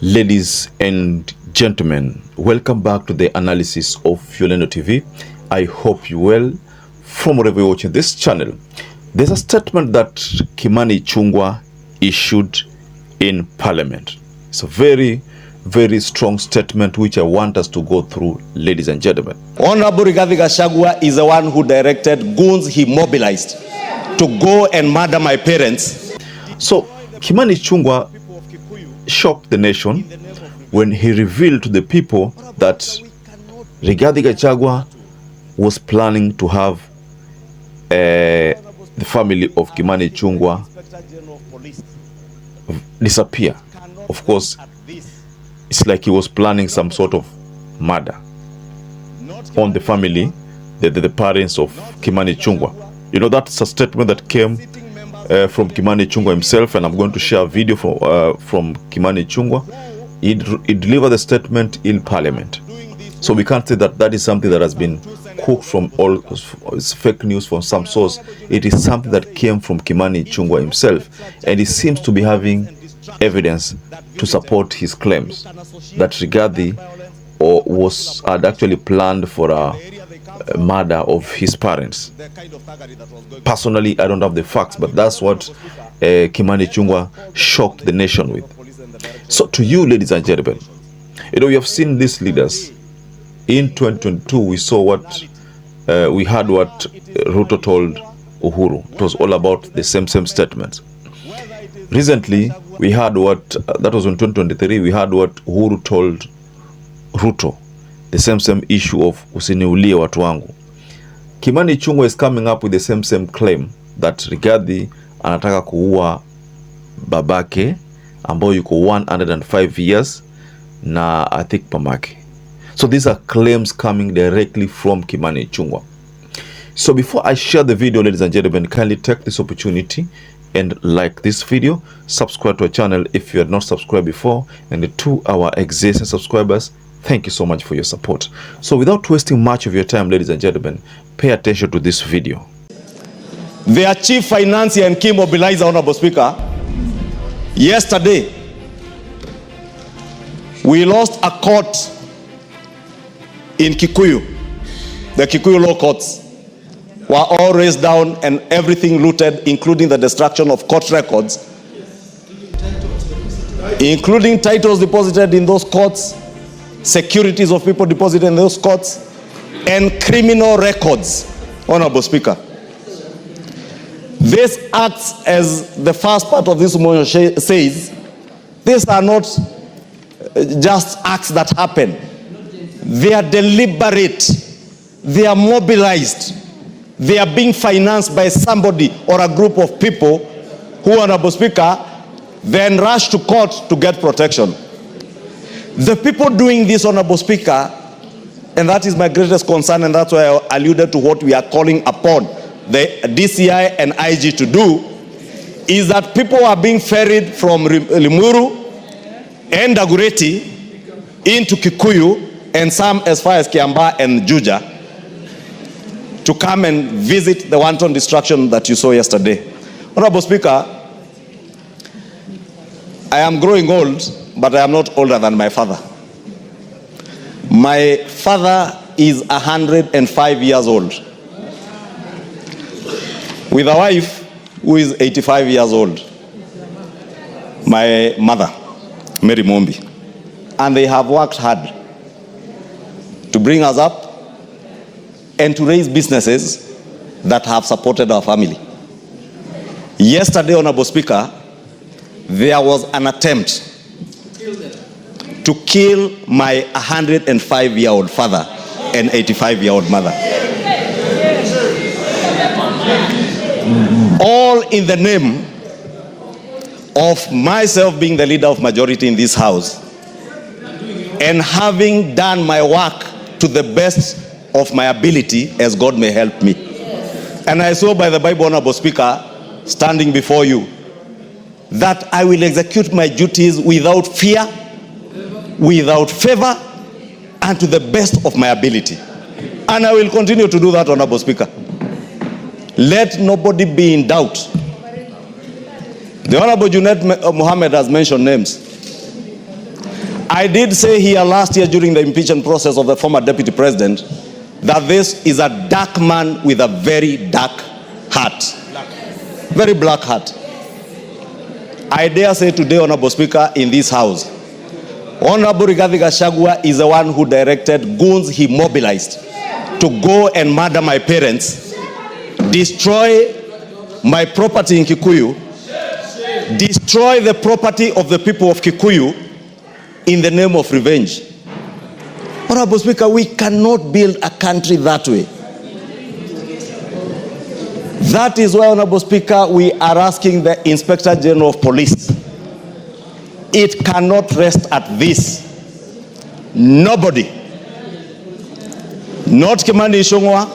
Ladies and gentlemen, welcome back to the analysis of YOLENO TV. I hope you well from wherever you're watching this channel. There's a statement that Ichungwa issued in Parliament. It's a very, very strong statement which I want us to go through, ladies and gentlemen. Honorable RIGATHI Gachagua is the one who directed goons he mobilized to go and murder my parents. So Ichungwa shocked the nation when he revealed to the people that RIGATHI Gachagua was planning to have the family of Ichungwa disappear. Of course, it's like he was planning some sort of murder on the family, the parents of Ichungwa. You know, that's a statement that came from Ichungwa himself, and I'm going to share a video from Ichungwa. He delivered the statement in Parliament. So we can't say that that is something that has been cooked from all fake news from some source. It is something that came from Ichungwa himself, and he seems to be having evidence to support his claims that RIGATHI had actually planned for a murder of his parents. Personally, I don't have the facts, but that's what Ichungwa shocked the nation with. So to you, ladies and gentlemen, you know, we have seen these leaders. In 2022, we saw we heard what RUTO told Uhuru. It was all about the same statements. Recently, we heard that was in 2023, we heard what Uhuru told RUTO. The same issue of usiniulie watu wangu. Ichungwa is coming up with the same claim that RIGATHI anataka kuua babake ambayo yuko 105 years na I think mamake. So these are claims coming directly from Ichungwa. So before I share the video, ladies and gentlemen, kindly take this opportunity and like this video, subscribe to our channel if you had not subscribed before, and to our existing subscribers, thank you so much for your support. So without wasting much of your time, ladies and gentlemen, pay attention to this video. Their chief financier and key mobilizer, Honorable Speaker, yesterday, we lost a court in Kikuyu. The Kikuyu law courts were all raised down and everything looted, including the destruction of court records, including titles deposited in those courts, securities of people deposited in those courts, and criminal records, Honorable Speaker. This acts, as the first part of this motion says, these are not just acts that happen. They are deliberate. They are mobilized. They are being financed by somebody or a group of people who, Honorable Speaker, then rush to court to get protection. The people doing this, Honorable Speaker, and that is my greatest concern, and that's why I alluded to what we are calling upon the DCI and IG to do, is that people are being ferried from Limuru and Dagoretti into Kikuyu and some as far as Kiambaa and Juja to come and visit the wanton destruction that you saw yesterday. Honorable Speaker, I am growing old, but I am not older than my father. My father is 105 years old, with a wife who is 85 years old, my mother, Mary Mombi. And they have worked hard to bring us up and to raise businesses that have supported our family. Yesterday, Honorable Speaker, there was an attempt to kill my 105-year-old father and 85-year-old mother. All in the name of myself being the leader of majority in this house and having done my work to the best of my ability as God may help me. And I saw by the Bible, Honorable Speaker, standing before you, that I will execute my duties without fear, without favor, and to the best of my ability. And I will continue to do that, Honorable Speaker. Let nobody be in doubt. The Honorable Junet Mohammed has mentioned names. I did say here last year during the impeachment process of the former deputy president that this is a dark man with a very dark heart. Very black heart. I dare say today, Honorable Speaker, in this house, Honorable Rigathi Gachagua is the one who directed goons he mobilized to go and murder my parents, destroy my property in Kikuyu, destroy the property of the people of Kikuyu in the name of revenge. Honorable Speaker, we cannot build a country that way. That is why, Honorable Speaker, we are asking the Inspector General of Police. It cannot rest at this. Nobody, not Kimani Ichungwa,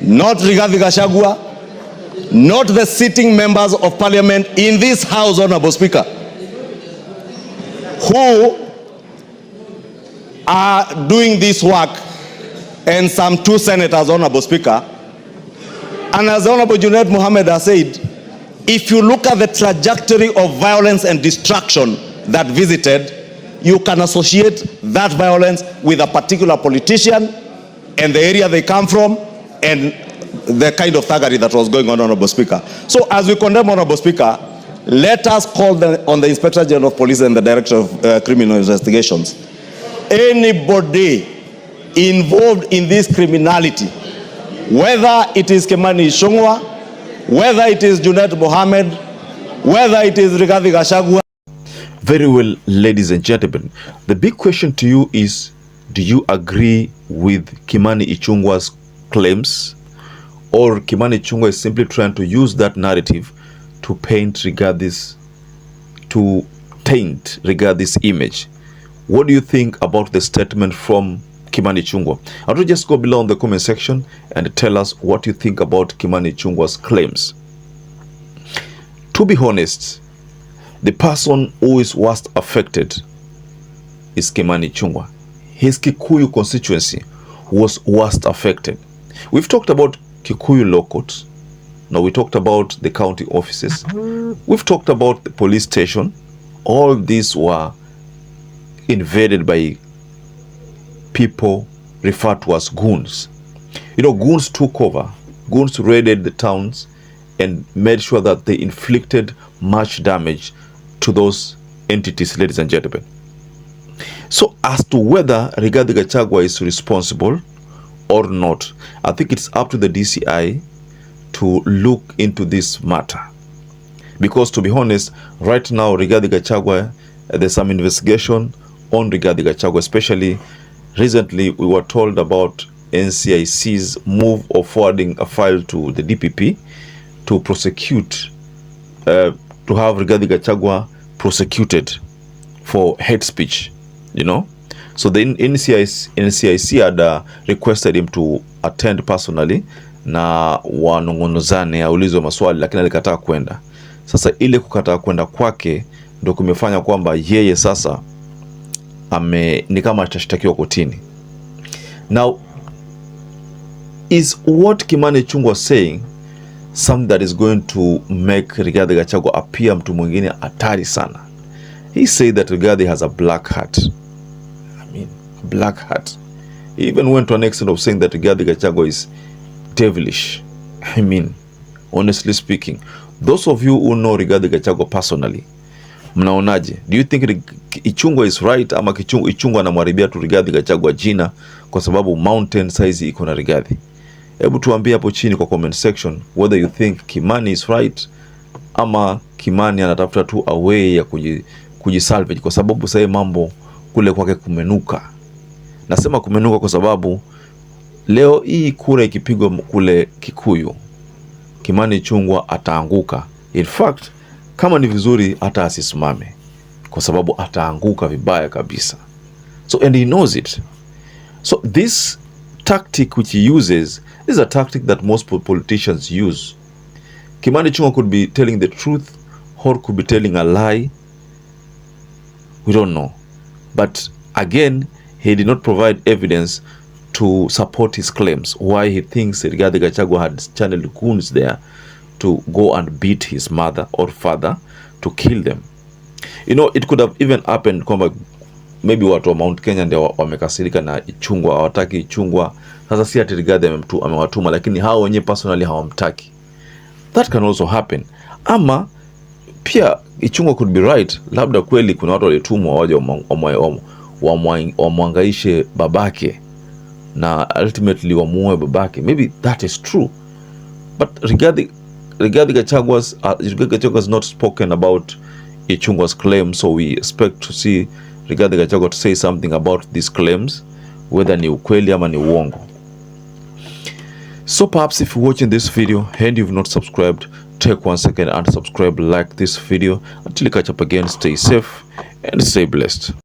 not Rigathi Gachagua, not the sitting members of parliament in this house, Honorable Speaker, who are doing this work, and some 2 senators, Honorable Speaker. And as Honorable Junaid Mohammed has said, if you look at the trajectory of violence and destruction that visited, you can associate that violence with a particular politician and the area they come from and the kind of thuggery that was going on, Honorable Speaker. So as we condemn, Honorable Speaker, let us call on the Inspector General of Police and the Director of Criminal Investigations. Anybody involved in this criminality, whether it is Kimani Ichungwa, whether it is Junaid Mohammed, whether it is Rigathi Gachagua. Very well, ladies and gentlemen. The big question to you is, do you agree with Kimani Ichungwa's claims? Or Kimani Ichungwa is simply trying to use that narrative to taint Rigathi's image? What do you think about the statement from Kimani Ichungwa? I will just go below in the comment section and tell us what you think about Kimani Ichungwa's claims. To be honest, the person who is worst affected is Kimani Ichungwa. His Kikuyu constituency was worst affected. We've talked about Kikuyu law courts. Now we talked about the county offices. We've talked about the police station. All these were invaded by people referred to as goons. You know, goons took over. Goons raided the towns and made sure that they inflicted much damage to those entities, ladies and gentlemen. So as to whether Rigathi Gachagua is responsible or not, I think it's up to the DCI to look into this matter. Because to be honest, right now, Rigathi Gachagua, there's some investigation on Rigathi Gachagua, especially recently we were told about NCIC's move of forwarding a file to the DPP to prosecute, to have Rigathi Gachagua prosecuted for hate speech, you know. So the NCIC had requested him to attend personally na wanongonozane aulizwe maswali, lakini alikataa kwenda. Sasa ile kukataa kwenda kwake ndio kumefanya kwamba yeye sasa ni kama atashtakiwa kotini. Now, is what Kimani Ichungwa saying something that is going to make Rigathi Gachagua appear mtu mwingine hatari sana? He said that Rigathi has a black heart. I mean, black heart. He even went to an extent of saying that Rigathi Gachagua is devilish. I mean, honestly speaking, those of you who know Rigathi Gachagua personally, mnaonaje? Do you think Ichungwa is right, ama Ichungwa anamharibia tu Rigathi Gachagua jina kwa sababu mountain size iko na Rigathi? Hebu tuambie hapo chini kwa comment section whether you think Kimani is right ama Kimani anatafuta tu a way ya kujisalvage, kwa sababu sasa mambo kule kwake kumenuka. Nasema kumenuka kwa sababu leo hii kura ikipigwa kule Kikuyu, Kimani Ichungwa ataanguka. In fact, kama ni vizuri hata asisimame, kwa sababu ataanguka vibaya kabisa. So, and he knows it. So this tactic which he uses is a tactic that most politicians use. Kimani Ichungwa could be telling the truth or could be telling a lie. We don't know. But again, he did not provide evidence to support his claims, why he thinks Rigathi Gachagua had channeled goons there to go and beat his mother or father, to kill them. You know, it could have even happened kwamba maybe watu wa Mount Kenya ndio wamekasirika na Ichungwa, hawataki Ichungwa. Sasa si ati Rigathi amewatuma, lakini hao wenyewe personally hawamtaki. That can also happen. Ama pia Ichungwa could be right, labda kweli kuna watu walitumwa waje wamwangaishe babake na ultimately wamuoe babake. Maybe that is true, but Rigathi Gachagua has not spoken about Ichungwa's claim, so we expect to see Rigathi Gachagua to say something about these claims, whether ni ukweli ama ni uongo. So perhaps if you're watching this video and you've not subscribed, take 1 second and subscribe, like this video. Until you catch up again, stay safe and stay blessed.